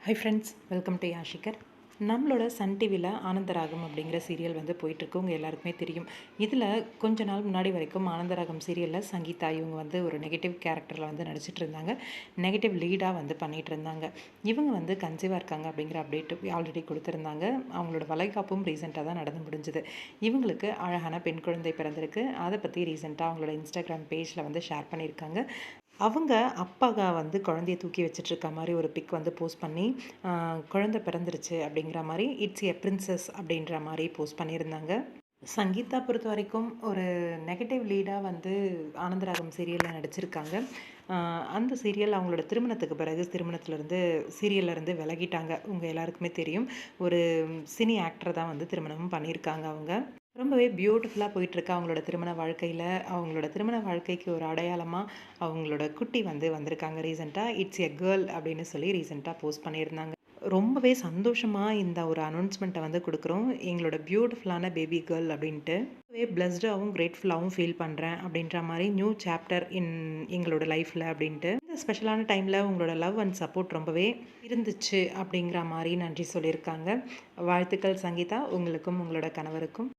High friends, welcome to யாஷிகர். நம்மளோட Sun டிவியில் ஆனந்தராகம் அப்படிங்கிற சீரியல் வந்து போயிட்டுருக்கு. உங்கள் எல்லாருக்குமே தெரியும். இதில் கொஞ்ச நாள் முன்னாடி வரைக்கும் ஆனந்தராகம் சீரியலில் சங்கீதா இவங்க வந்து ஒரு நெகட்டிவ் கேரக்டரில் வந்து நடிச்சிட்டு இருந்தாங்க. நெகட்டிவ் லீடாக வந்து பண்ணிகிட்டு இருந்தாங்க. இவங்க வந்து கன்சீவாக இருக்காங்க அப்படிங்கிற அப்டேட் ஆல்ரெடி கொடுத்துருந்தாங்க. அவங்களோட வளைகாப்பும் ரீசெண்டாக தான் நடந்து முடிஞ்சுது. இவங்களுக்கு அழகான பெண் குழந்தை பிறந்திருக்கு. அதை பற்றி ரீசெண்டாக அவங்களோட இன்ஸ்டாகிராம் பேஜில் வந்து ஷேர் பண்ணியிருக்காங்க. அவங்க அப்பாங்க வந்து குழந்தைய தூக்கி வச்சுட்ருக்க மாதிரி ஒரு பிக் வந்து போஸ்ட் பண்ணி குழந்தை பிறந்துருச்சு அப்படிங்கிற மாதிரி இட்ஸ் எ பிரின்சஸ் அப்படின்ற மாதிரி போஸ்ட் பண்ணியிருந்தாங்க. சங்கீதா பொறுத்த வரைக்கும் ஒரு நெகட்டிவ் லீடாக வந்து ஆனந்தராகம் சீரியலில் நடிச்சிருக்காங்க. அந்த சீரியல் அவங்களோட திருமணத்துக்கு பிறகு சீரியல்லேருந்து விலகிட்டாங்க. உங்கள் எல்லாருக்குமே தெரியும். ஒரு சினி ஆக்டர் தான் வந்து திருமணமும் பண்ணியிருக்காங்க அவங்க. ரொம்பவே பியூட்டிஃபுல்லாக போயிட்டுருக்கு அவங்களோட திருமண வாழ்க்கையில். அவங்களோட திருமண வாழ்க்கைக்கு ஒரு அடையாளமாக அவங்களோட குட்டி வந்து வந்திருக்காங்க ரீசெண்டாக. இட்ஸ் எ கேர்ள் அப்படின்னு சொல்லி ரீசெண்டாக போஸ்ட் பண்ணியிருந்தாங்க. ரொம்பவே சந்தோஷமாக இந்த ஒரு அனௌன்ஸ்மெண்ட்டை வந்து கொடுக்குறோம். எங்களோட பியூட்டிஃபுல்லான பேபி கேர்ள் அப்படின்ட்டு ரொம்பவே பிளஸ்டாகவும் கிரேட்ஃபுல்லாகவும் ஃபீல் பண்ணுறேன் அப்படின்ற மாதிரி நியூ சாப்டர் எங்களோட லைஃப்பில் அப்படின்ட்டு. இந்த ஸ்பெஷலான டைமில் உங்களோட லவ் அண்ட் சப்போர்ட் ரொம்பவே இருந்துச்சு அப்படிங்கிற மாதிரி நன்றி சொல்லியிருக்காங்க. வாழ்த்துக்கள் சங்கீதா, உங்களுக்கும் உங்களோட கணவருக்கும்.